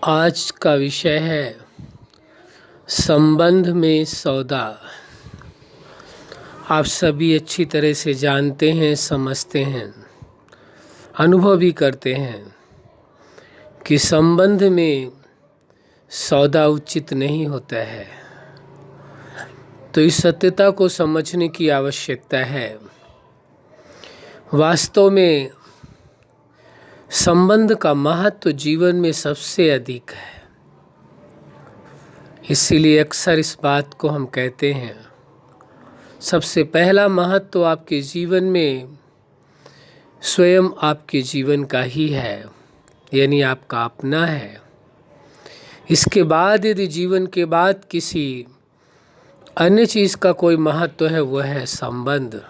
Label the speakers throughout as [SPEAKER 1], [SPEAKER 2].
[SPEAKER 1] आज का विषय है संबंध में सौदा। आप सभी अच्छी तरह से जानते हैं, समझते हैं, अनुभव भी करते हैं कि संबंध में सौदा उचित नहीं होता है। तो इस सत्यता को समझने की आवश्यकता है। वास्तव में संबंध का महत्व जीवन में सबसे अधिक है। इसीलिए अक्सर इस बात को हम कहते हैं, सबसे पहला महत्व तो आपके जीवन में स्वयं आपके जीवन का ही है, यानी आपका अपना है। इसके बाद यदि जीवन के बाद किसी अन्य चीज़ का कोई महत्व है, वह है संबंध।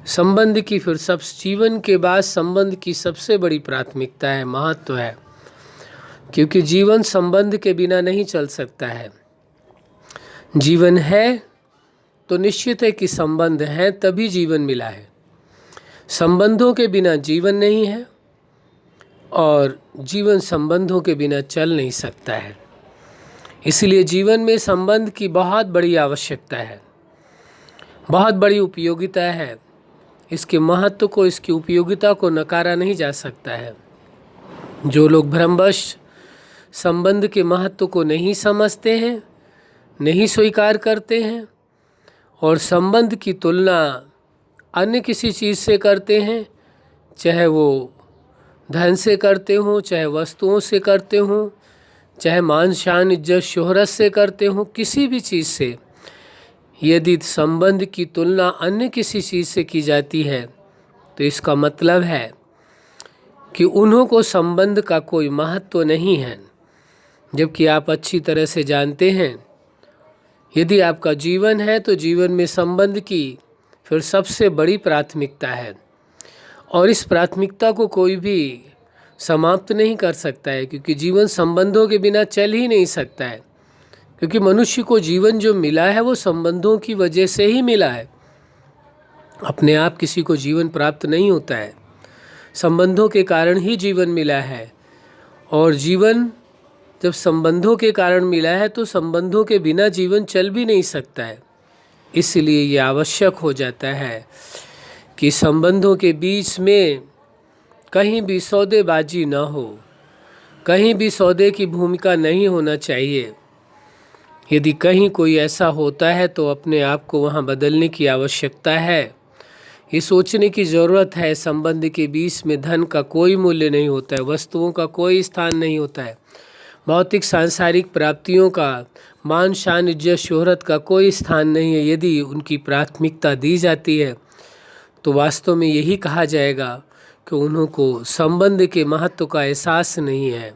[SPEAKER 1] संबंध की फिर सब जीवन के बाद संबंध की सबसे बड़ी प्राथमिकता है, महत्व है, क्योंकि जीवन संबंध के बिना नहीं चल सकता है। जीवन है तो निश्चित है कि संबंध है, तभी जीवन मिला है। संबंधों के बिना जीवन नहीं है और जीवन संबंधों के बिना चल नहीं सकता है। इसलिए जीवन में संबंध की बहुत बड़ी आवश्यकता है, बहुत बड़ी उपयोगिता है। इसके महत्व को, इसकी उपयोगिता को नकारा नहीं जा सकता है। जो लोग भ्रमवश संबंध के महत्व को नहीं समझते हैं, नहीं स्वीकार करते हैं और संबंध की तुलना अन्य किसी चीज़ से करते हैं, चाहे वो धन से करते हों, चाहे वस्तुओं से करते हों, चाहे मान शान इज्जत शोहरत से करते हों, किसी भी चीज़ से यदि संबंध की तुलना अन्य किसी चीज़ से की जाती है तो इसका मतलब है कि उन्हों को संबंध का कोई महत्व नहीं है। जबकि आप अच्छी तरह से जानते हैं, यदि आपका जीवन है तो जीवन में संबंध की फिर सबसे बड़ी प्राथमिकता है और इस प्राथमिकता को कोई भी समाप्त नहीं कर सकता है, क्योंकि जीवन संबंधों के बिना चल ही नहीं सकता है। क्योंकि मनुष्य को जीवन जो मिला है वो संबंधों की वजह से ही मिला है। अपने आप किसी को जीवन प्राप्त नहीं होता है, संबंधों के कारण ही जीवन मिला है। और जीवन जब संबंधों के कारण मिला है तो संबंधों के बिना जीवन चल भी नहीं सकता है। इसलिए ये आवश्यक हो जाता है कि संबंधों के बीच में कहीं भी सौदेबाजी न हो, कहीं भी सौदे की भूमिका नहीं होना चाहिए। यदि कहीं कोई ऐसा होता है तो अपने आप को वहाँ बदलने की आवश्यकता है। ये सोचने की ज़रूरत है, संबंध के बीच में धन का कोई मूल्य नहीं होता है, वस्तुओं का कोई स्थान नहीं होता है, भौतिक सांसारिक प्राप्तियों का, मान शान इज्जत शोहरत का कोई स्थान नहीं है। यदि उनकी प्राथमिकता दी जाती है तो वास्तव में यही कहा जाएगा कि उन्हों को संबंध के महत्व का एहसास नहीं है।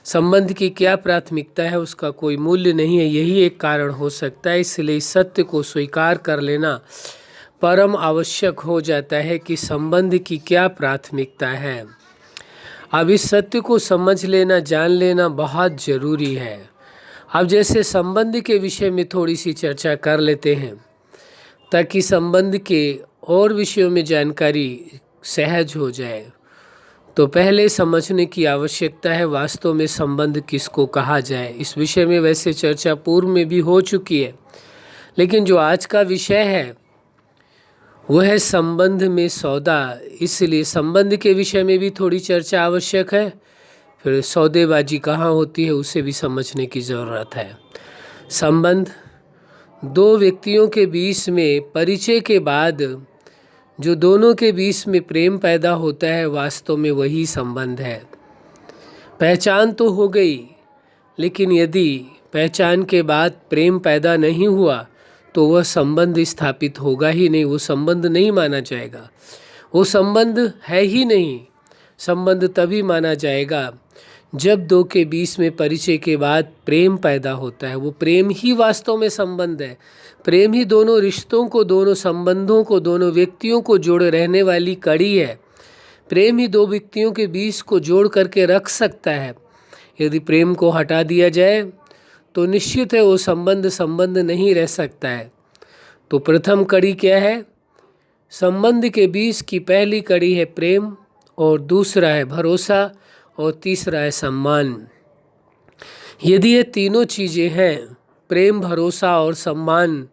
[SPEAKER 1] संबंध की क्या प्राथमिकता है उसका कोई मूल्य नहीं है, यही एक कारण हो सकता है। इसलिए इस सत्य को स्वीकार कर लेना परम आवश्यक हो जाता है कि संबंध की क्या प्राथमिकता है। अब इस सत्य को समझ लेना, जान लेना बहुत ज़रूरी है। अब जैसे संबंध के विषय में थोड़ी सी चर्चा कर लेते हैं ताकि संबंध के और विषयों में जानकारी सहज हो जाए। तो पहले समझने की आवश्यकता है वास्तव में संबंध किसको कहा जाए। इस विषय में वैसे चर्चा पूर्व में भी हो चुकी है, लेकिन जो आज का विषय है वह है संबंध में सौदा। इसलिए संबंध के विषय में भी थोड़ी चर्चा आवश्यक है। फिर सौदेबाजी कहाँ होती है उसे भी समझने की ज़रूरत है। संबंध दो व्यक्तियों के बीच में परिचय के बाद जो दोनों के बीच में प्रेम पैदा होता है, वास्तव में वही संबंध है। पहचान तो हो गई, लेकिन यदि पहचान के बाद प्रेम पैदा नहीं हुआ तो वह संबंध स्थापित होगा ही नहीं, वो संबंध नहीं माना जाएगा, वो संबंध है ही नहीं। संबंध तभी माना जाएगा जब दो के बीच में परिचय के बाद प्रेम पैदा होता है। वो प्रेम ही वास्तव में संबंध है। प्रेम ही दोनों रिश्तों को, दोनों संबंधों को, दोनों व्यक्तियों को जोड़े रहने वाली कड़ी है। प्रेम ही दो व्यक्तियों के बीच को जोड़ करके रख सकता है। यदि प्रेम को हटा दिया जाए तो निश्चित है वो संबंध नहीं रह सकता है। तो प्रथम कड़ी क्या है? संबंध के बीच की पहली कड़ी है प्रेम, और दूसरा है भरोसा, और तीसरा है सम्मान। यदि ये तीनों चीज़ें हैं, प्रेम, भरोसा और सम्मान,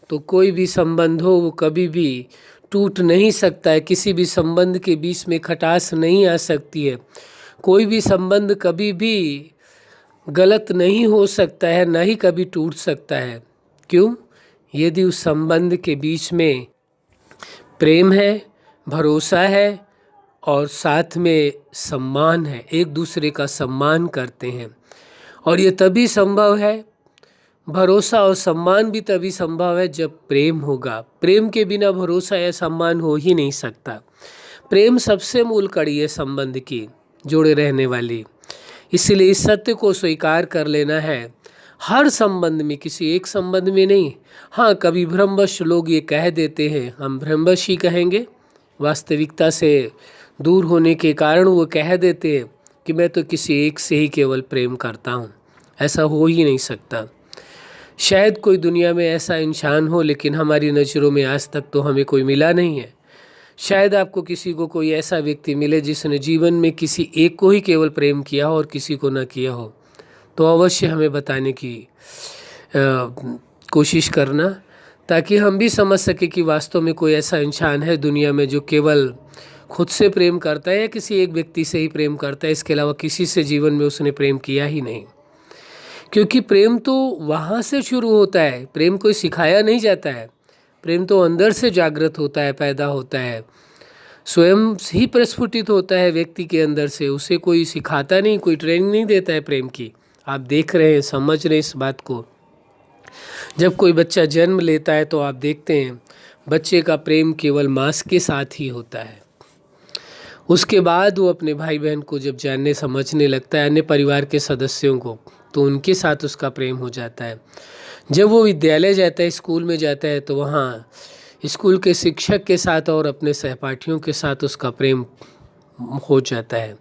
[SPEAKER 1] तो कोई भी संबंध हो वो कभी भी टूट नहीं सकता है। किसी भी संबंध के बीच में खटास नहीं आ सकती है। कोई भी संबंध कभी भी गलत नहीं हो सकता है, ना ही कभी टूट सकता है। क्यों? यदि उस संबंध के बीच में प्रेम है, भरोसा है और साथ में सम्मान है, एक दूसरे का सम्मान करते हैं। और ये तभी संभव है, भरोसा और सम्मान भी तभी संभव है जब प्रेम होगा। प्रेम के बिना भरोसा या सम्मान हो ही नहीं सकता। प्रेम सबसे मूल कड़ी है संबंध की, जुड़े रहने वाली। इसलिए इस सत्य को स्वीकार कर लेना है, हर संबंध में, किसी एक संबंध में नहीं। हाँ, कभी भ्रमवश लोग ये कह देते हैं, हम भ्रमवश ही कहेंगे, वास्तविकता से दूर होने के कारण वो कह देते हैं कि मैं तो किसी एक से ही केवल प्रेम करता हूँ। ऐसा हो ही नहीं सकता। शायद कोई दुनिया में ऐसा इंसान हो, लेकिन हमारी नज़रों में आज तक तो हमें कोई मिला नहीं है। शायद आपको किसी को कोई ऐसा व्यक्ति मिले जिसने जीवन में किसी एक को ही केवल प्रेम किया हो और किसी को ना किया हो, तो अवश्य हमें बताने की कोशिश करना, ताकि हम भी समझ सके कि वास्तव में कोई ऐसा इंसान है दुनिया में जो केवल खुद से प्रेम करता है या किसी एक व्यक्ति से ही प्रेम करता है, इसके अलावा किसी से जीवन में उसने प्रेम किया ही नहीं। क्योंकि प्रेम तो वहाँ से शुरू होता है, प्रेम कोई सिखाया नहीं जाता है। प्रेम तो अंदर से जागृत होता है, पैदा होता है, स्वयं ही प्रस्फुटित होता है व्यक्ति के अंदर से। उसे कोई सिखाता नहीं, कोई ट्रेनिंग नहीं देता है प्रेम की। आप देख रहे हैं, समझ रहे हैं इस बात को। जब कोई बच्चा जन्म लेता है तो आप देखते हैं बच्चे का प्रेम केवल माँ के साथ ही होता है। उसके बाद वो अपने भाई बहन को जब जानने समझने लगता है, अन्य परिवार के सदस्यों को, तो उनके साथ उसका प्रेम हो जाता है। जब वो विद्यालय जाता है, स्कूल में जाता है, तो वहाँ स्कूल के शिक्षक के साथ और अपने सहपाठियों के साथ उसका प्रेम हो जाता है।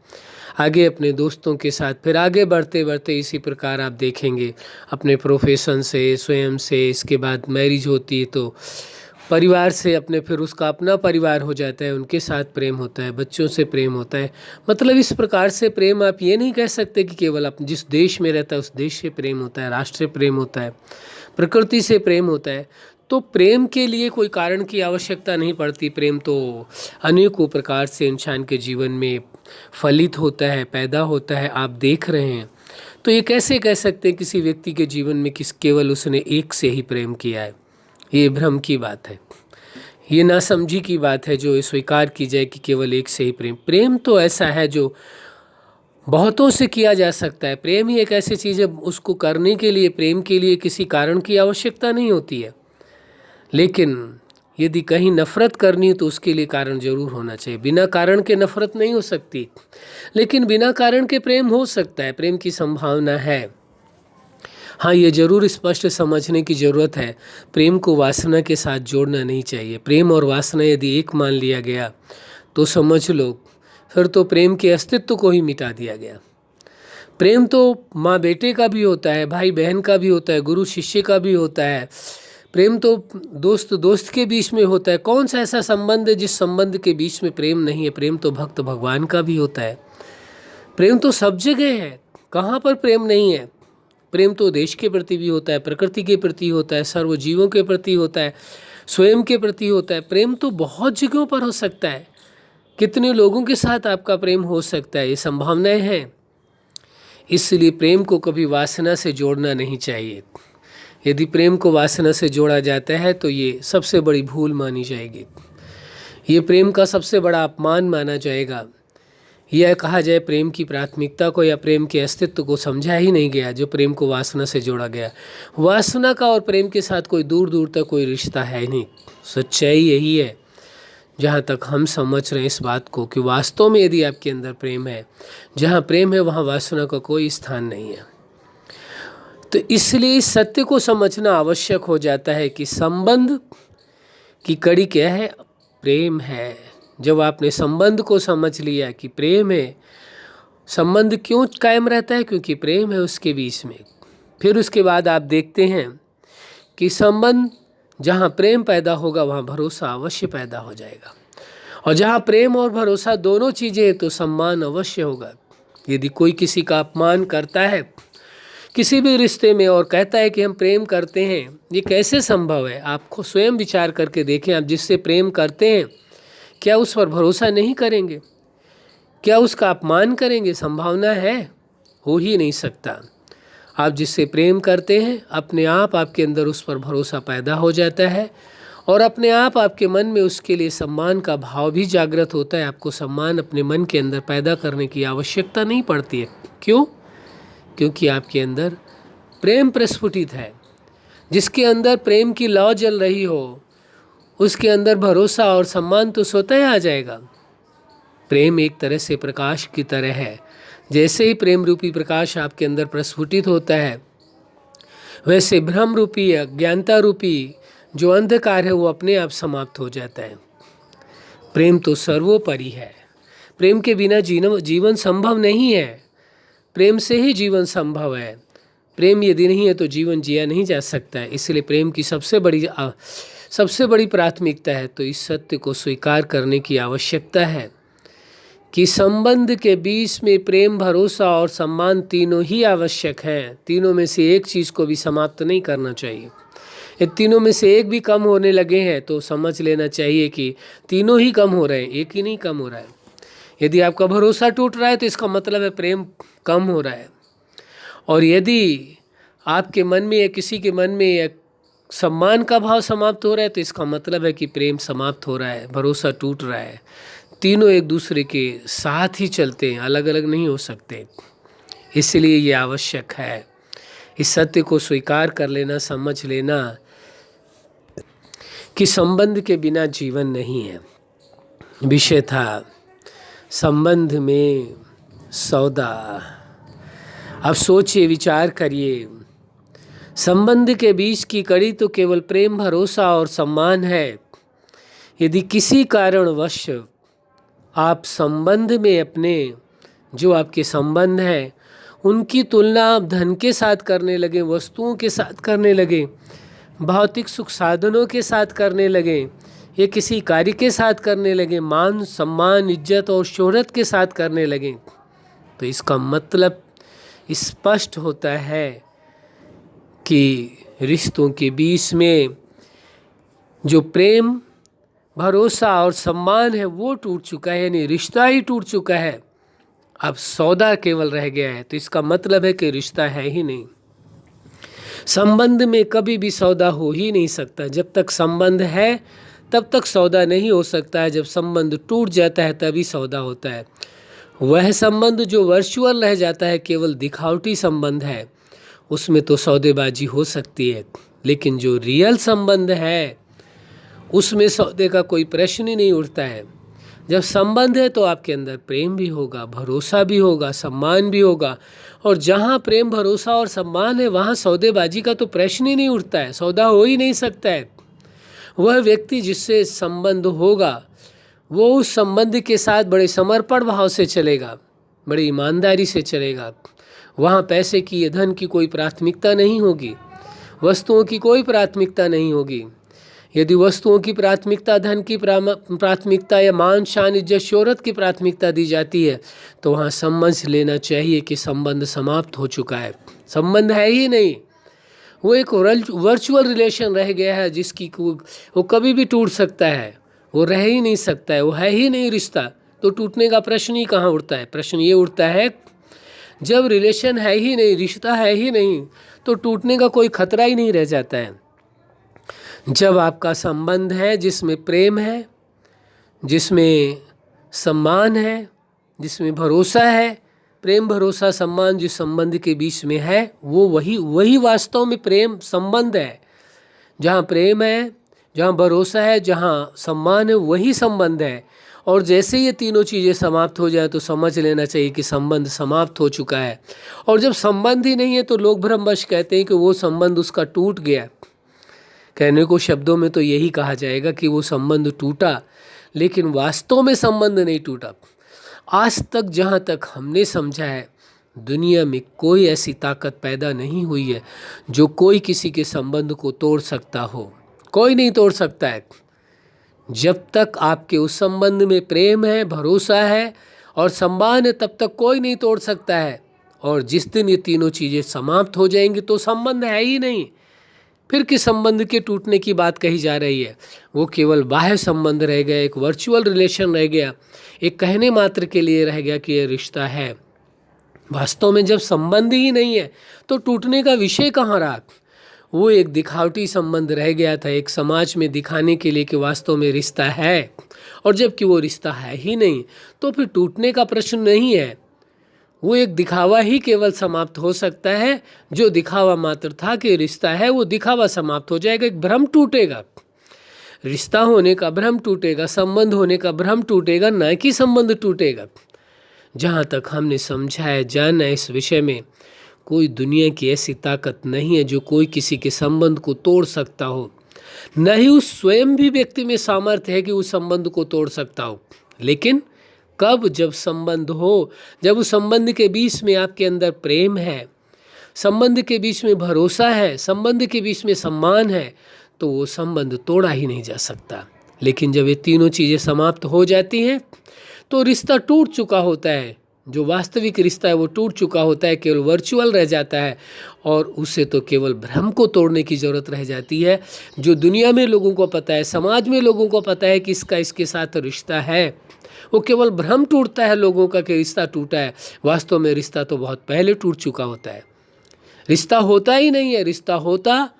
[SPEAKER 1] आगे अपने दोस्तों के साथ, फिर आगे बढ़ते बढ़ते इसी प्रकार आप देखेंगे अपने प्रोफेशन से, स्वयं से, इसके बाद मैरिज होती है तो परिवार से, अपने फिर उसका अपना परिवार हो जाता है, उनके साथ प्रेम होता है, बच्चों से प्रेम होता है। मतलब इस प्रकार से प्रेम, आप ये नहीं कह सकते कि केवल आप जिस देश में रहता है उस देश से प्रेम होता है, राष्ट्र से प्रेम होता है, प्रकृति से प्रेम होता है। तो प्रेम के लिए कोई कारण की आवश्यकता नहीं पड़ती। प्रेम तो अनेकों प्रकार से इंसान के जीवन में फलित होता है, पैदा होता है, आप देख रहे हैं। तो ये कैसे कह सकते हैं किसी व्यक्ति के जीवन में केवल उसने एक से ही प्रेम किया है? ये भ्रम की बात है, ये नासमझी की बात है जो स्वीकार की जाए कि केवल एक से ही प्रेम। प्रेम तो ऐसा है जो बहुतों से किया जा सकता है। प्रेम ही एक ऐसी चीज़ है, उसको करने के लिए, प्रेम के लिए किसी कारण की आवश्यकता नहीं होती है। लेकिन यदि कहीं नफ़रत करनी है तो उसके लिए कारण जरूर होना चाहिए। बिना कारण के नफ़रत नहीं हो सकती, लेकिन बिना कारण के प्रेम हो सकता है, प्रेम की संभावना है। हाँ, ये जरूर स्पष्ट समझने की ज़रूरत है, प्रेम को वासना के साथ जोड़ना नहीं चाहिए। प्रेम और वासना यदि एक मान लिया गया तो समझ लो फिर तो प्रेम के अस्तित्व को ही मिटा दिया गया। प्रेम तो माँ बेटे का भी होता है, भाई बहन का भी होता है, गुरु शिष्य का भी होता है। प्रेम तो दोस्त दोस्त के बीच में होता है। कौन सा ऐसा संबंध है जिस संबंध के बीच में प्रेम नहीं है? प्रेम तो भक्त भगवान का भी होता है। प्रेम तो सब जगह है, कहाँ पर प्रेम नहीं है? प्रेम तो देश के प्रति भी होता है, प्रकृति के प्रति होता है, सर्व जीवों के प्रति होता है, स्वयं के प्रति होता है। प्रेम तो बहुत जगहों पर हो सकता है। कितने लोगों के साथ आपका प्रेम हो सकता है, ये संभावनाएं हैं। इसलिए प्रेम को कभी वासना से जोड़ना नहीं चाहिए। यदि प्रेम को वासना से जोड़ा जाता है तो ये सबसे बड़ी भूल मानी जाएगी, ये प्रेम का सबसे बड़ा अपमान माना जाएगा। यह कहा जाए प्रेम की प्राथमिकता को या प्रेम के अस्तित्व को समझा ही नहीं गया जो प्रेम को वासना से जोड़ा गया। वासना का और प्रेम के साथ कोई दूर दूर तक कोई रिश्ता है नहीं। सच्चाई यही है, जहाँ तक हम समझ रहे हैं इस बात को, कि वास्तव में यदि आपके अंदर प्रेम है, जहाँ प्रेम है वहाँ वासना का कोई स्थान नहीं है। तो इसलिए इस सत्य को समझना आवश्यक हो जाता है कि संबंध की कड़ी क्या है? प्रेम है। जब आपने संबंध को समझ लिया कि प्रेम है, संबंध क्यों कायम रहता है? क्योंकि प्रेम है उसके बीच में। फिर उसके बाद आप देखते हैं कि संबंध, जहाँ प्रेम पैदा होगा वहाँ भरोसा अवश्य पैदा हो जाएगा, और जहाँ प्रेम और भरोसा दोनों चीज़ें हैं तो सम्मान अवश्य होगा। यदि कोई किसी का अपमान करता है, किसी भी रिश्ते में और कहता है कि हम प्रेम करते हैं, ये कैसे संभव है? आपको स्वयं विचार करके देखें। आप जिससे प्रेम करते हैं, क्या उस पर भरोसा नहीं करेंगे? क्या उसका अपमान करेंगे? संभावना है? हो ही नहीं सकता। आप जिससे प्रेम करते हैं, अपने आप आपके अंदर उस पर भरोसा पैदा हो जाता है और अपने आप आपके मन में उसके लिए सम्मान का भाव भी जागृत होता है। आपको सम्मान अपने मन के अंदर पैदा करने की आवश्यकता नहीं पड़ती है। क्यों? क्योंकि आपके अंदर प्रेम प्रस्फुटित है। जिसके अंदर प्रेम की लौ जल रही हो, उसके अंदर भरोसा और सम्मान तो स्वतः ही आ जाएगा। प्रेम एक तरह से प्रकाश की तरह है। जैसे ही प्रेम रूपी प्रकाश आपके अंदर प्रस्फुटित होता है, वैसे भ्रम रूपी, अज्ञानता रूपी जो अंधकार है वो अपने आप समाप्त हो जाता है। प्रेम तो सर्वोपरि है। प्रेम के बिना जीवन संभव नहीं है। प्रेम से ही जीवन संभव है। प्रेम यदि नहीं है तो जीवन जिया नहीं जा सकता है। इसलिए प्रेम की सबसे बड़ी प्राथमिकता है तो इस सत्य को स्वीकार करने की आवश्यकता है कि संबंध के बीच में प्रेम, भरोसा और सम्मान तीनों ही आवश्यक हैं। तीनों में से एक चीज़ को भी समाप्त नहीं करना चाहिए। ये तीनों में से एक भी कम होने लगे हैं तो समझ लेना चाहिए कि तीनों ही कम हो रहे हैं, एक ही नहीं कम हो रहा है। यदि आपका भरोसा टूट रहा है तो इसका मतलब है प्रेम कम हो रहा है। और यदि आपके मन में या किसी के मन में या सम्मान का भाव समाप्त हो रहा है तो इसका मतलब है कि प्रेम समाप्त हो रहा है, भरोसा टूट रहा है। तीनों एक दूसरे के साथ ही चलते हैं, अलग अलग नहीं हो सकते। इसलिए ये आवश्यक है इस सत्य को स्वीकार कर लेना, समझ लेना कि संबंध के बिना जीवन नहीं है। विषय था संबंध में सौदा। अब सोचिए, विचार करिए। संबंध के बीच की कड़ी तो केवल प्रेम, भरोसा और सम्मान है। यदि किसी कारणवश आप संबंध में अपने जो आपके संबंध हैं उनकी तुलना आप धन के साथ करने लगे, वस्तुओं के साथ करने लगे, भौतिक सुख साधनों के साथ करने लगे या किसी कार्य के साथ करने लगे, मान सम्मान, इज्जत और शोहरत के साथ करने लगे, तो इसका मतलब स्पष्ट होता है कि रिश्तों के बीच में जो प्रेम, भरोसा और सम्मान है वो टूट चुका है, यानी रिश्ता ही टूट चुका है। अब सौदा केवल रह गया है, तो इसका मतलब है कि रिश्ता है ही नहीं। संबंध में कभी भी सौदा हो ही नहीं सकता। जब तक संबंध है तब तक सौदा नहीं हो सकता है। जब संबंध टूट जाता है तभी सौदा होता है। वह संबंध जो वर्चुअल रह जाता है, केवल दिखावटी संबंध है, उसमें तो सौदेबाजी हो सकती है। लेकिन जो रियल संबंध है उसमें सौदे का कोई प्रश्न ही नहीं उठता है। जब संबंध है तो आपके अंदर प्रेम भी होगा, भरोसा भी होगा, सम्मान भी होगा। और जहाँ प्रेम, भरोसा और सम्मान है वहाँ सौदेबाजी का तो प्रश्न ही नहीं उठता है, सौदा हो ही नहीं सकता है। वह व्यक्ति जिससे संबंध होगा वो उस संबंध के साथ बड़े समर्पण भाव से चलेगा, बड़ी ईमानदारी से चलेगा। वहाँ पैसे की या धन की कोई प्राथमिकता नहीं होगी, वस्तुओं की कोई प्राथमिकता नहीं होगी। यदि वस्तुओं की प्राथमिकता, धन की प्राथमिकता या मान, शान, इज्जत, शोहरत की प्राथमिकता दी जाती है तो वहाँ समझ लेना चाहिए कि संबंध समाप्त हो चुका है। संबंध है ही नहीं, वो एक वर्चुअल रिलेशन रह गया है जिसकी वो कभी भी टूट सकता है, वो रह ही नहीं सकता है, वो है ही नहीं रिश्ता। तो टूटने का प्रश्न ही कहाँ उठता है? प्रश्न ये उठता है जब रिलेशन है ही नहीं, रिश्ता है ही नहीं, तो टूटने का कोई खतरा ही नहीं रह जाता है। जब आपका संबंध है जिसमें प्रेम है, जिसमें सम्मान है, जिसमें भरोसा है, प्रेम, भरोसा, सम्मान जिस संबंध के बीच में है वो वही वास्तव में प्रेम संबंध है। जहाँ प्रेम है, जहाँ भरोसा है, जहाँ सम्मान है, वही संबंध है। और जैसे ये तीनों चीज़ें समाप्त हो जाए तो समझ लेना चाहिए कि संबंध समाप्त हो चुका है। और जब संबंध ही नहीं है तो लोग भ्रमवश कहते हैं कि वो संबंध उसका टूट गया। कहने को शब्दों में तो यही कहा जाएगा कि वो संबंध टूटा, लेकिन वास्तव में संबंध नहीं टूटा। आज तक जहाँ तक हमने समझा है, दुनिया में कोई ऐसी ताकत पैदा नहीं हुई है जो कोई किसी के संबंध को तोड़ सकता हो। कोई नहीं तोड़ सकता है। जब तक आपके उस संबंध में प्रेम है, भरोसा है और सम्मान है, तब तक कोई नहीं तोड़ सकता है। और जिस दिन ये तीनों चीज़ें समाप्त हो जाएंगी तो संबंध है ही नहीं। फिर किस संबंध के टूटने की बात कही जा रही है? वो केवल बाह्य संबंध रह गया, एक वर्चुअल रिलेशन रह गया, एक कहने मात्र के लिए रह गया कि ये रिश्ता है। वास्तव में जब संबंध ही नहीं है तो टूटने का विषय कहाँ रहा? वो एक दिखावटी संबंध रह गया था, एक समाज में दिखाने के लिए कि वास्तव में रिश्ता है, और जबकि वो रिश्ता है ही नहीं तो फिर टूटने का प्रश्न नहीं है। वो एक दिखावा ही केवल समाप्त हो सकता है। जो दिखावा मात्र था कि रिश्ता है, वो दिखावा समाप्त हो जाएगा, एक भ्रम टूटेगा। रिश्ता होने का भ्रम टूटेगा, संबंध होने का भ्रम टूटेगा, न कि संबंध टूटेगा। जहाँ तक हमने समझा है, जाना है, इस विषय में कोई दुनिया की ऐसी ताकत नहीं है जो कोई किसी के संबंध को तोड़ सकता हो। न ही उस स्वयं भी व्यक्ति में सामर्थ्य है कि उस संबंध को तोड़ सकता हो। लेकिन कब? जब संबंध हो, जब उस संबंध के बीच में आपके अंदर प्रेम है, संबंध के बीच में भरोसा है, संबंध के बीच में सम्मान है, तो वो संबंध तोड़ा ही नहीं जा सकता। लेकिन जब ये तीनों चीज़ें समाप्त हो जाती हैं तो रिश्ता टूट चुका होता है। जो वास्तविक रिश्ता है वो टूट चुका होता है, केवल वर्चुअल रह जाता है, और उससे तो केवल भ्रम को तोड़ने की ज़रूरत रह जाती है। जो दुनिया में लोगों को पता है, समाज में लोगों को पता है कि इसका इसके साथ रिश्ता है, वो केवल भ्रम टूटता है लोगों का कि रिश्ता टूटा है। वास्तव में रिश्ता तो बहुत पहले टूट चुका होता है। रिश्ता होता ही नहीं है। रिश्ता होता,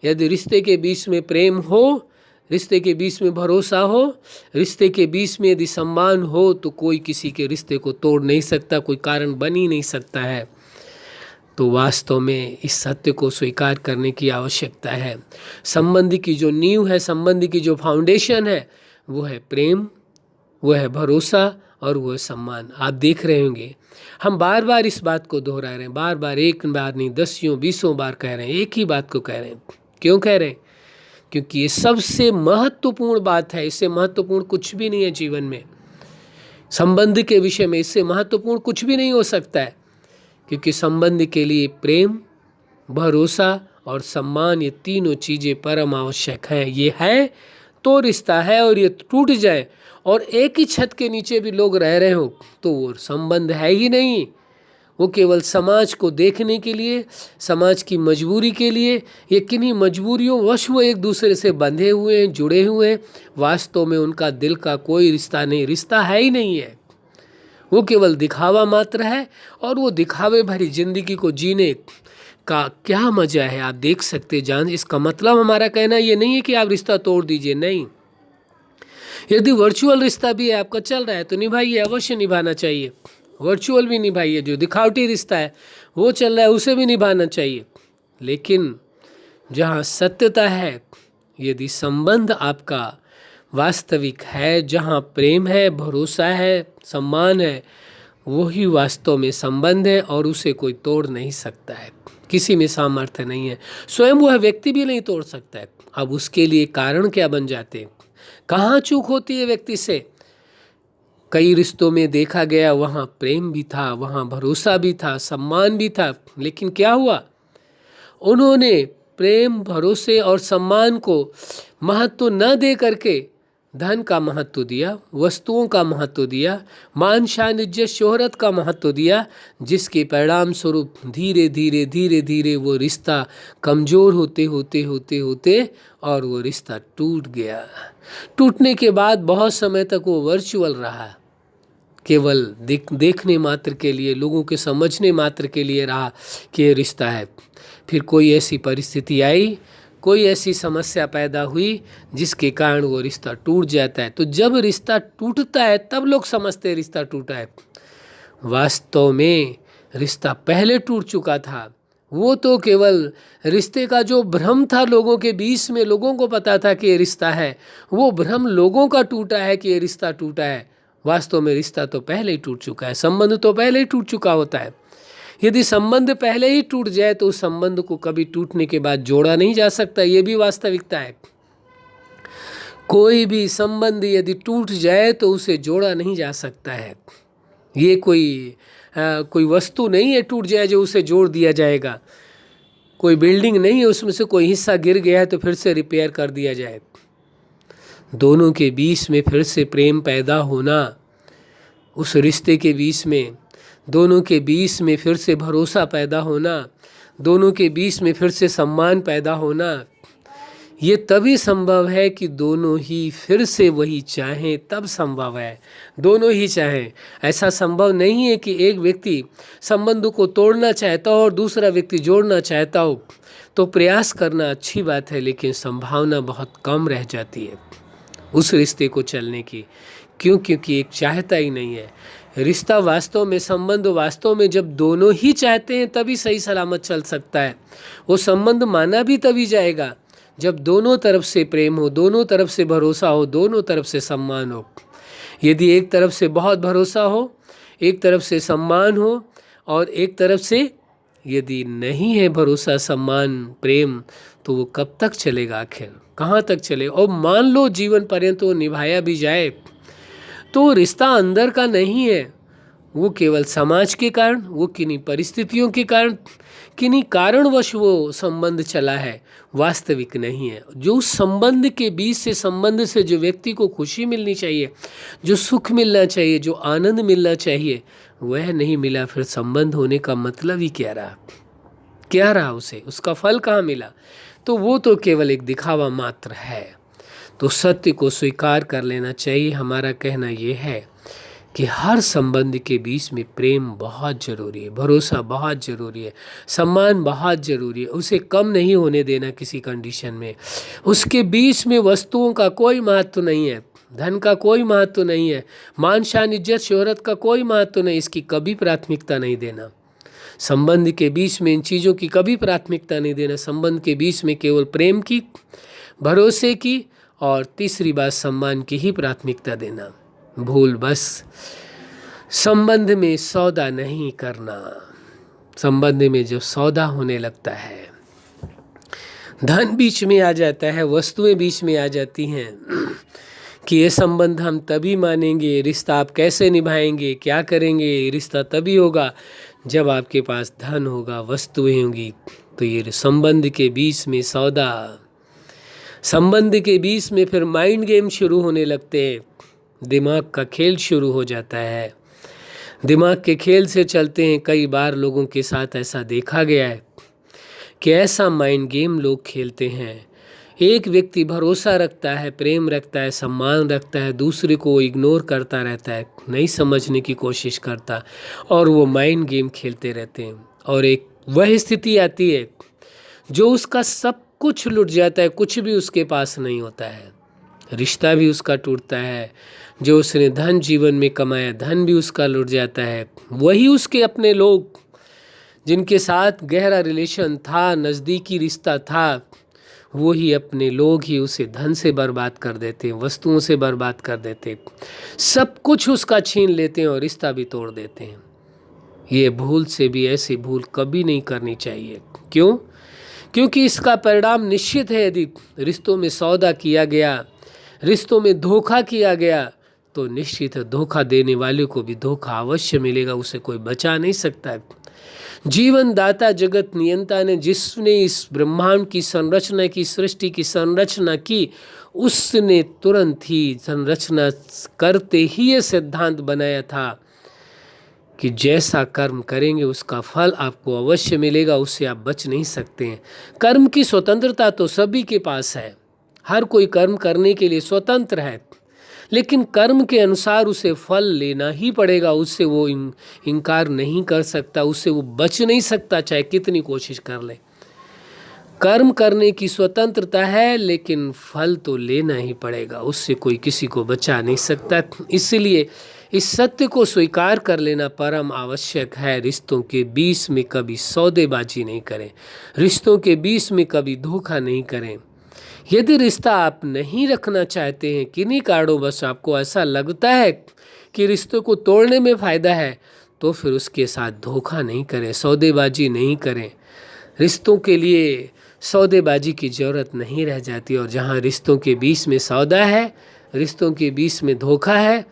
[SPEAKER 1] यदि रिश्ते के बीच में प्रेम हो, रिश्ते के बीच में भरोसा हो, रिश्ते के बीच में यदि सम्मान हो, तो कोई किसी के रिश्ते को तोड़ नहीं सकता, कोई कारण बन ही नहीं सकता है। तो वास्तव में इस सत्य को स्वीकार करने की आवश्यकता है। संबंध की जो नींव है, संबंध की जो फाउंडेशन है, वो है प्रेम, वो है भरोसा, और वो है सम्मान। आप देख रहे होंगे हम बार बार इस बात को दोहरा रहे हैं, बार बार, एक बार नहीं, 10 बार कह रहे हैं, एक ही बात को कह रहे हैं। क्यों कह रहे हैं? क्योंकि ये सबसे महत्वपूर्ण बात है। इससे महत्वपूर्ण कुछ भी नहीं है जीवन में। संबंध के विषय में इससे महत्वपूर्ण कुछ भी नहीं हो सकता है, क्योंकि संबंध के लिए प्रेम, भरोसा और सम्मान, ये तीनों चीज़ें परम आवश्यक हैं। ये है तो रिश्ता है, और ये टूट जाए और एक ही छत के नीचे भी लोग रह रहे हो तो वो संबंध है ही नहीं। वो केवल समाज को देखने के लिए, समाज की मजबूरी के लिए, ये किन्हीं मजबूरियों वश वो एक दूसरे से बंधे हुए हैं, जुड़े हुए हैं। वास्तव में उनका दिल का कोई रिश्ता नहीं, रिश्ता है ही नहीं है। वो केवल दिखावा मात्र है, और वो दिखावे भरी जिंदगी को जीने का क्या मजा है आप देख सकते जान। इसका मतलब हमारा कहना ये नहीं है कि आप रिश्ता तोड़ दीजिए, नहीं। यदि वर्चुअल रिश्ता भी है, आपका चल रहा है, तो निभाइए, अवश्य निभाना चाहिए। वर्चुअल भी निभाइए, जो दिखावटी रिश्ता है वो चल रहा है उसे भी निभाना चाहिए। लेकिन जहाँ सत्यता है, यदि संबंध आपका वास्तविक है, जहाँ प्रेम है, भरोसा है, सम्मान है, वही वास्तव में संबंध है, और उसे कोई तोड़ नहीं सकता है। किसी में सामर्थ्य नहीं है, स्वयं वह व्यक्ति भी नहीं तोड़ सकता है। अब उसके लिए कारण क्या बन जाते हैं? कहाँ चूक होती है व्यक्ति से? कई रिश्तों में देखा गया, वहाँ प्रेम भी था, वहाँ भरोसा भी था, सम्मान भी था, लेकिन क्या हुआ? उन्होंने प्रेम, भरोसे और सम्मान को महत्व न दे करके धन का महत्व दिया, वस्तुओं का महत्व दिया, मान शान इज्जत शोहरत का महत्व दिया, जिसके परिणाम स्वरूप धीरे धीरे धीरे धीरे वो रिश्ता कमज़ोर होते होते होते होते और वो रिश्ता टूट गया। टूटने के बाद बहुत समय तक वो वर्चुअल रहा, केवल देखने मात्र के लिए, लोगों के समझने मात्र के लिए रहा कि ये रिश्ता है। फिर कोई ऐसी परिस्थिति आई, कोई ऐसी समस्या पैदा हुई जिसके कारण वो रिश्ता टूट जाता है। तो जब रिश्ता टूटता है तब लोग समझते हैं रिश्ता टूटा है। वास्तव में रिश्ता पहले टूट चुका था। वो तो केवल रिश्ते का जो भ्रम था लोगों के बीच में, लोगों को पता था कि ये रिश्ता है, वो भ्रम लोगों का टूटा है कि ये रिश्ता टूटा है। वास्तव में रिश्ता तो पहले ही टूट चुका है, संबंध तो पहले ही टूट चुका होता है। यदि संबंध पहले ही टूट जाए तो उस संबंध को कभी टूटने के बाद जोड़ा नहीं जा सकता, ये भी वास्तविकता है। कोई भी संबंध यदि टूट जाए तो उसे जोड़ा नहीं जा सकता है। ये कोई वस्तु नहीं है टूट जाए जो उसे जोड़ दिया जाएगा। कोई बिल्डिंग नहीं है उसमें से कोई हिस्सा गिर गया है तो फिर से रिपेयर कर दिया जाए। दोनों के बीच में फिर से प्रेम पैदा होना, उस रिश्ते के बीच में दोनों के बीच में फिर से भरोसा पैदा होना, दोनों के बीच में फिर से सम्मान पैदा होना, ये तभी संभव है कि दोनों ही फिर से वही चाहें, तब संभव है। दोनों ही चाहें। ऐसा संभव नहीं है कि एक व्यक्ति संबंध को तोड़ना चाहता हो और दूसरा व्यक्ति जोड़ना चाहता हो। तो प्रयास करना अच्छी बात है, लेकिन संभावना बहुत कम रह जाती है उस रिश्ते को चलने की। क्यों? क्योंकि एक चाहता ही नहीं है। रिश्ता वास्तव में, संबंध वास्तव में जब दोनों ही चाहते हैं तभी सही सलामत चल सकता है। वो संबंध माना भी तभी जाएगा जब दोनों तरफ से प्रेम हो, दोनों तरफ से भरोसा हो, दोनों तरफ से सम्मान हो। यदि एक तरफ से बहुत भरोसा हो, एक तरफ से सम्मान हो और एक तरफ से यदि नहीं है भरोसा, सम्मान, प्रेम, तो वो कब तक चलेगा? आखिर कहाँ तक चले? और मान लो जीवन पर्यंत वो निभाया भी जाए तो रिश्ता अंदर का नहीं है, वो केवल समाज के कारण, वो किन्हीं परिस्थितियों के कारण, किन्हीं कारणवश वो संबंध चला है, वास्तविक नहीं है। जो उस संबंध के बीच से, संबंध से जो व्यक्ति को खुशी मिलनी चाहिए, जो सुख मिलना चाहिए, जो आनंद मिलना चाहिए, वह नहीं मिला, फिर संबंध होने का मतलब ही क्या रहा? क्या रहा उसे? उसका फल कहाँ मिला? तो वो तो केवल एक दिखावा मात्र है। तो सत्य को स्वीकार कर लेना चाहिए। हमारा कहना ये है कि हर संबंध के बीच में प्रेम बहुत ज़रूरी है, भरोसा बहुत ज़रूरी है, सम्मान बहुत ज़रूरी है। उसे कम नहीं होने देना किसी कंडीशन में। उसके बीच में वस्तुओं का कोई महत्व नहीं है, धन का कोई महत्व नहीं है, मान शान इज्जत शोहरत का कोई महत्व नहीं। इसकी कभी प्राथमिकता नहीं देना। संबंध के बीच में इन चीज़ों की कभी प्राथमिकता नहीं देना। संबंध के बीच में केवल प्रेम की, भरोसे की और तीसरी बात सम्मान की ही प्राथमिकता देना। भूल बस संबंध में सौदा नहीं करना। संबंध में जब सौदा होने लगता है, धन बीच में आ जाता है, वस्तुएं बीच में आ जाती हैं कि ये संबंध हम तभी मानेंगे, रिश्ता आप कैसे निभाएंगे, क्या करेंगे, रिश्ता तभी होगा जब आपके पास धन होगा, वस्तुएं होंगी। तो ये संबंध के बीच में सौदा, संबंध के बीच में फिर माइंड गेम शुरू होने लगते हैं, दिमाग का खेल शुरू हो जाता है। दिमाग के खेल से चलते हैं। कई बार लोगों के साथ ऐसा देखा गया है कि ऐसा माइंड गेम लोग खेलते हैं। एक व्यक्ति भरोसा रखता है, प्रेम रखता है, सम्मान रखता है, दूसरे को इग्नोर करता रहता है, नहीं समझने की कोशिश करता, और वो माइंड गेम खेलते रहते हैं। और एक वह स्थिति आती है जो उसका सब कुछ लुट जाता है, कुछ भी उसके पास नहीं होता है, रिश्ता भी उसका टूटता है, जो उसने धन जीवन में कमाया धन भी उसका लुट जाता है। वही उसके अपने लोग जिनके साथ गहरा रिलेशन था, नज़दीकी रिश्ता था, वही अपने लोग ही उसे धन से बर्बाद कर देते हैं, वस्तुओं से बर्बाद कर देते हैं, सब कुछ उसका छीन लेते हैं और रिश्ता भी तोड़ देते हैं। ये भूल से भी ऐसी भूल कभी नहीं करनी चाहिए। क्यों? क्योंकि इसका परिणाम निश्चित है। यदि रिश्तों में सौदा किया गया, रिश्तों में धोखा किया गया, तो निश्चित है धोखा देने वाले को भी धोखा अवश्य मिलेगा, उसे कोई बचा नहीं सकता है। जीवन दाता जगत नियंता ने, जिसने इस ब्रह्मांड की संरचना की, सृष्टि की संरचना की, उसने तुरंत ही संरचना करते ही ये सिद्धांत बनाया था कि जैसा कर्म करेंगे उसका फल आपको अवश्य मिलेगा, उससे आप बच नहीं सकते हैं। कर्म की स्वतंत्रता तो सभी के पास है, हर कोई कर्म करने के लिए स्वतंत्र है, लेकिन कर्म के अनुसार उसे फल लेना ही पड़ेगा, उससे वो इनकार नहीं कर सकता, उससे वो बच नहीं सकता, चाहे कितनी कोशिश कर ले। कर्म करने की स्वतंत्रता है, लेकिन फल तो लेना ही पड़ेगा, उससे कोई किसी को बचा नहीं सकता। इसलिए इस सत्य को स्वीकार कर लेना परम आवश्यक है। रिश्तों के बीच में कभी सौदेबाजी नहीं करें, रिश्तों के बीच में कभी धोखा नहीं करें। यदि रिश्ता आप नहीं रखना चाहते हैं, किन्हीं कारणों बस आपको ऐसा लगता है कि रिश्तों को तोड़ने में फ़ायदा है, तो फिर उसके साथ धोखा नहीं करें, सौदेबाजी नहीं करें। रिश्तों के लिए सौदेबाजी की ज़रूरत नहीं रह जाती, और जहाँ रिश्तों के बीच में सौदा है, रिश्तों के बीच में धोखा है,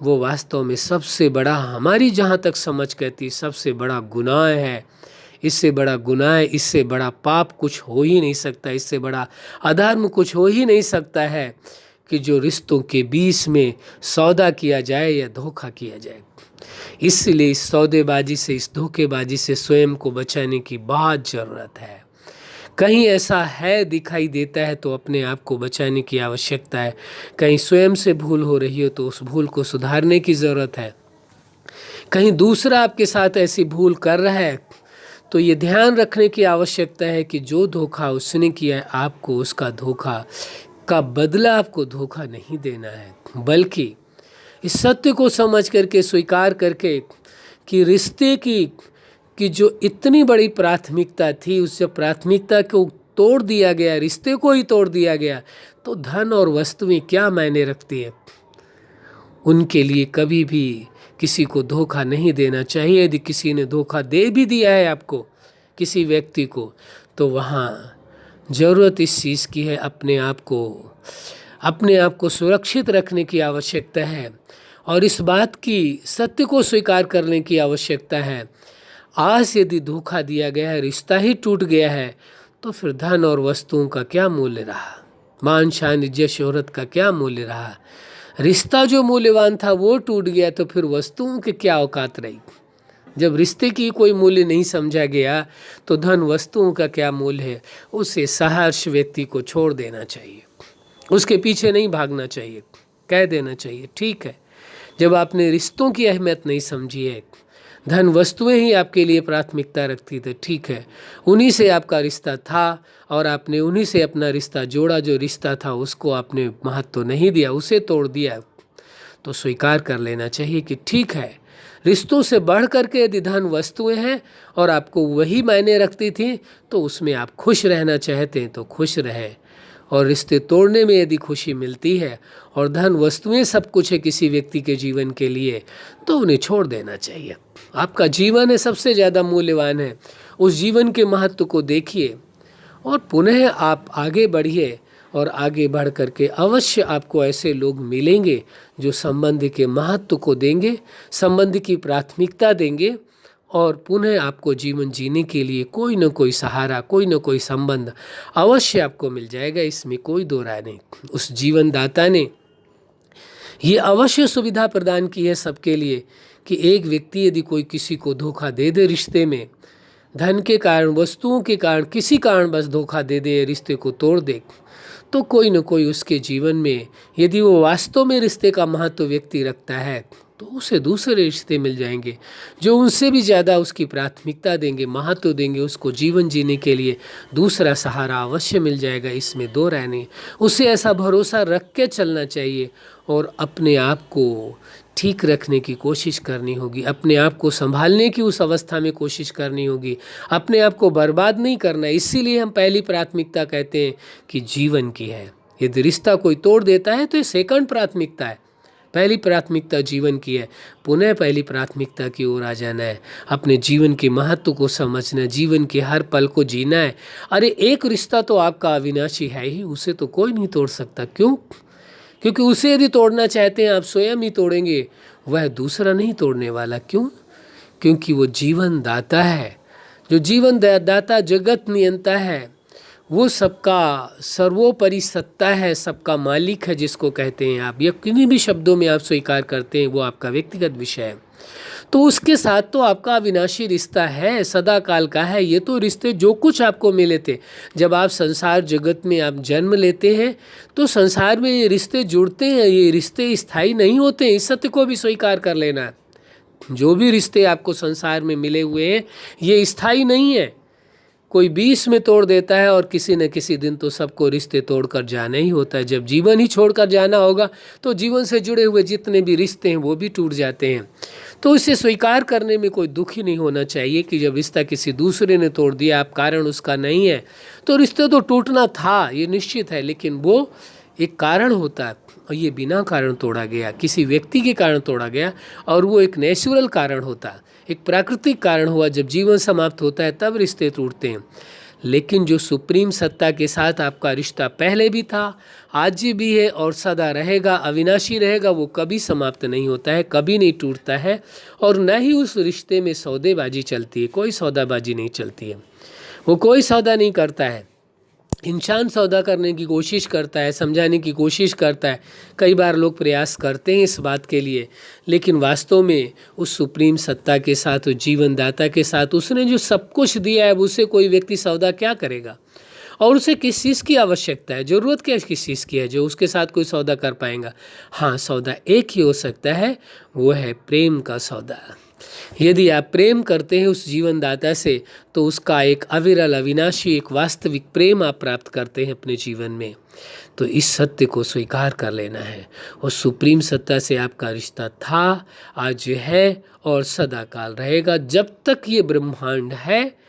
[SPEAKER 1] वो वास्तव में सबसे बड़ा, हमारी जहाँ तक समझ कहती, सबसे बड़ा गुनाह है। इससे बड़ा गुनाह, इससे बड़ा पाप कुछ हो ही नहीं सकता, इससे बड़ा अधर्म कुछ हो ही नहीं सकता है कि जो रिश्तों के बीच में सौदा किया जाए या धोखा किया जाए। इसलिए इस सौदेबाजी से, इस धोखेबाजी से स्वयं को बचाने की बहुत ज़रूरत है। कहीं ऐसा है दिखाई देता है तो अपने आप को बचाने की आवश्यकता है। कहीं स्वयं से भूल हो रही हो तो उस भूल को सुधारने की ज़रूरत है। कहीं दूसरा आपके साथ ऐसी भूल कर रहा है तो ये ध्यान रखने की आवश्यकता है कि जो धोखा उसने किया है, आपको उसका धोखा का बदला आपको धोखा नहीं देना है, बल्कि इस सत्य को समझ करके, स्वीकार करके कि रिश्ते की जो इतनी बड़ी प्राथमिकता थी, उस प्राथमिकता को तोड़ दिया गया, रिश्ते को ही तोड़ दिया गया, तो धन और वस्तुएं क्या मायने रखती है। उनके लिए कभी भी किसी को धोखा नहीं देना चाहिए। यदि किसी ने धोखा दे भी दिया है आपको, किसी व्यक्ति को, तो वहाँ ज़रूरत इस चीज़ की है, अपने आप को सुरक्षित रखने की आवश्यकता है और इस बात की सत्य को स्वीकार करने की आवश्यकता है। आज यदि धोखा दिया गया है, रिश्ता ही टूट गया है, तो फिर धन और वस्तुओं का क्या मूल्य रहा, मान शान इज्जत शोहरत का क्या मूल्य रहा। रिश्ता जो मूल्यवान था वो टूट गया, तो फिर वस्तुओं की क्या औकात रही। जब रिश्ते की कोई मूल्य नहीं समझा गया तो धन वस्तुओं का क्या मूल्य है। उसे सहर्ष व्यक्ति को छोड़ देना चाहिए, उसके पीछे नहीं भागना चाहिए, कह देना चाहिए ठीक है, जब आपने रिश्तों की अहमियत नहीं समझी है, धन वस्तुएं ही आपके लिए प्राथमिकता रखती थी, ठीक है, उन्हीं से आपका रिश्ता था और आपने उन्हीं से अपना रिश्ता जोड़ा। जो रिश्ता था उसको आपने महत्व नहीं दिया, उसे तोड़ दिया, तो स्वीकार कर लेना चाहिए कि ठीक है, रिश्तों से बढ़ करके यदि धन वस्तुएं हैं और आपको वही मायने रखती थी, तो उसमें आप खुश रहना चाहते हैं तो खुश रहें। और रिश्ते तोड़ने में यदि खुशी मिलती है और धन वस्तुएं सब कुछ है किसी व्यक्ति के जीवन के लिए, तो उन्हें छोड़ देना चाहिए। आपका जीवन है, सबसे ज़्यादा मूल्यवान है, उस जीवन के महत्व को देखिए और पुनः आप आगे बढ़िए। और आगे बढ़ करके अवश्य आपको ऐसे लोग मिलेंगे जो संबंध के महत्व को देंगे, संबंध की प्राथमिकता देंगे और पुनः आपको जीवन जीने के लिए कोई न कोई सहारा, कोई न कोई संबंध अवश्य आपको मिल जाएगा, इसमें कोई दो राय नहीं। उस जीवन दाता ने ये अवश्य सुविधा प्रदान की है सबके लिए कि एक व्यक्ति यदि कोई किसी को धोखा दे दे, रिश्ते में धन के कारण, वस्तुओं के कारण, किसी कारण बस धोखा दे दे, रिश्ते को तोड़ दे, तो कोई न कोई उसके जीवन में, यदि वो वास्तव में रिश्ते का महत्व व्यक्ति रखता है, तो उसे दूसरे रिश्ते मिल जाएंगे जो उनसे भी ज़्यादा उसकी प्राथमिकता देंगे, महत्व देंगे। उसको जीवन जीने के लिए दूसरा सहारा अवश्य मिल जाएगा, इसमें दो राय नहीं। उसे ऐसा भरोसा रख के चलना चाहिए और अपने आप को ठीक रखने की कोशिश करनी होगी, अपने आप को संभालने की उस अवस्था में कोशिश करनी होगी, अपने आप को बर्बाद नहीं करना। इसीलिए हम पहली प्राथमिकता कहते हैं कि जीवन की है। यदि रिश्ता कोई तोड़ देता है तो ये सेकंड प्राथमिकता है, पहली प्राथमिकता जीवन की है। पुनः पहली प्राथमिकता की ओर आ जाना है, अपने जीवन के महत्व को समझना, जीवन के हर पल को जीना है। अरे एक रिश्ता तो आपका अविनाशी है ही, उसे तो कोई नहीं तोड़ सकता। क्यों? क्योंकि उसे यदि तोड़ना चाहते हैं आप स्वयं ही तोड़ेंगे, वह दूसरा नहीं तोड़ने वाला। क्यों? क्योंकि वो जीवन दाता है। जो जीवन दाता, जगत नियंता है, वो सबका सर्वोपरि सत्ता है, सबका मालिक है, जिसको कहते हैं आप, या किन्हीं भी शब्दों में आप स्वीकार करते हैं, वो आपका व्यक्तिगत विषय है। तो उसके साथ तो आपका अविनाशी रिश्ता है, सदा काल का है। ये तो रिश्ते जो कुछ आपको मिले थे, जब आप संसार जगत में आप जन्म लेते हैं तो संसार में ये रिश्ते जुड़ते हैं, ये रिश्ते स्थायी नहीं होते हैं। इस सत्य को भी स्वीकार कर लेना। जो भी रिश्ते आपको संसार में मिले हुए हैं ये स्थायी नहीं है। कोई बीच में तोड़ देता है और किसी न किसी दिन तो सबको रिश्ते तोड़कर जाना ही होता है। जब जीवन ही छोड़कर जाना होगा तो जीवन से जुड़े हुए जितने भी रिश्ते हैं वो भी टूट जाते हैं। तो इसे स्वीकार करने में कोई दुख ही नहीं होना चाहिए कि जब रिश्ता किसी दूसरे ने तोड़ दिया, आप कारण उसका नहीं है, तो रिश्ते तो टूटना था, ये निश्चित है, लेकिन वो एक कारण होता है और ये बिना कारण तोड़ा गया, किसी व्यक्ति के कारण तोड़ा गया, और वो एक नेचुरल कारण होता है, एक प्राकृतिक कारण हुआ। जब जीवन समाप्त होता है तब रिश्ते टूटते हैं। लेकिन जो सुप्रीम सत्ता के साथ आपका रिश्ता पहले भी था, आज भी है और सदा रहेगा, अविनाशी रहेगा, वो कभी समाप्त नहीं होता है, कभी नहीं टूटता है। और न ही उस रिश्ते में सौदेबाजी चलती है, कोई सौदाबाजी नहीं चलती है, वो कोई सौदा नहीं करता है। इंसान सौदा करने की कोशिश करता है, समझाने की कोशिश करता है, कई बार लोग प्रयास करते हैं इस बात के लिए, लेकिन वास्तव में उस सुप्रीम सत्ता के साथ, उस जीवनदाता के साथ, उसने जो सब कुछ दिया है उससे कोई व्यक्ति सौदा क्या करेगा? और उसे किस चीज़ की आवश्यकता है, ज़रूरत क्या किस चीज़ की है जो उसके साथ कोई सौदा कर पाएगा? हाँ, सौदा एक ही हो सकता है, वो है प्रेम का सौदा। यदि आप प्रेम करते हैं उस जीवनदाता से, तो उसका एक अविरल, अविनाशी, एक वास्तविक प्रेम आप प्राप्त करते हैं अपने जीवन में। तो इस सत्य को स्वीकार कर लेना है, और सुप्रीम सत्ता से आपका रिश्ता था, आज है और सदाकाल रहेगा। जब तक ये ब्रह्मांड है,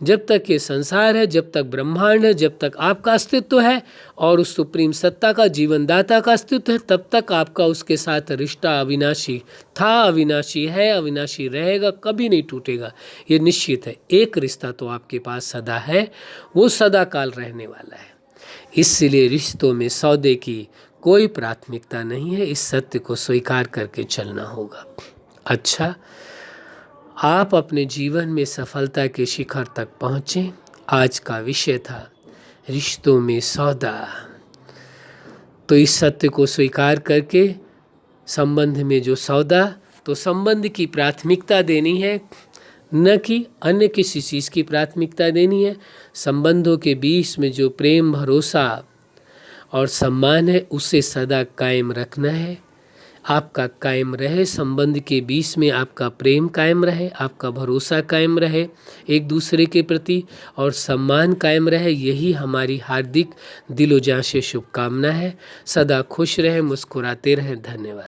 [SPEAKER 1] जब तक ये संसार है, जब तक ब्रह्मांड है, जब तक आपका अस्तित्व है और उस सुप्रीम सत्ता का, जीवनदाता का अस्तित्व है, तब तक आपका उसके साथ रिश्ता अविनाशी था, अविनाशी है, अविनाशी रहेगा, कभी नहीं टूटेगा, ये निश्चित है। एक रिश्ता तो आपके पास सदा है, वो सदा काल रहने वाला है। इसलिए रिश्तों में सौदे की कोई प्राथमिकता नहीं है, इस सत्य को स्वीकार करके चलना होगा। अच्छा, आप अपने जीवन में सफलता के शिखर तक पहुँचें। आज का विषय था रिश्तों में सौदा। तो इस सत्य को स्वीकार करके संबंध में जो सौदा, तो संबंध की प्राथमिकता देनी है, न कि अन्य किसी चीज़ की प्राथमिकता देनी है। संबंधों के बीच में जो प्रेम, भरोसा और सम्मान है, उसे सदा कायम रखना है। आपका कायम रहे, संबंध के बीच में आपका प्रेम कायम रहे, आपका भरोसा कायम रहे एक दूसरे के प्रति, और सम्मान कायम रहे। यही हमारी हार्दिक दिलो जान से शुभकामना है। सदा खुश रहें, मुस्कुराते रहें। धन्यवाद।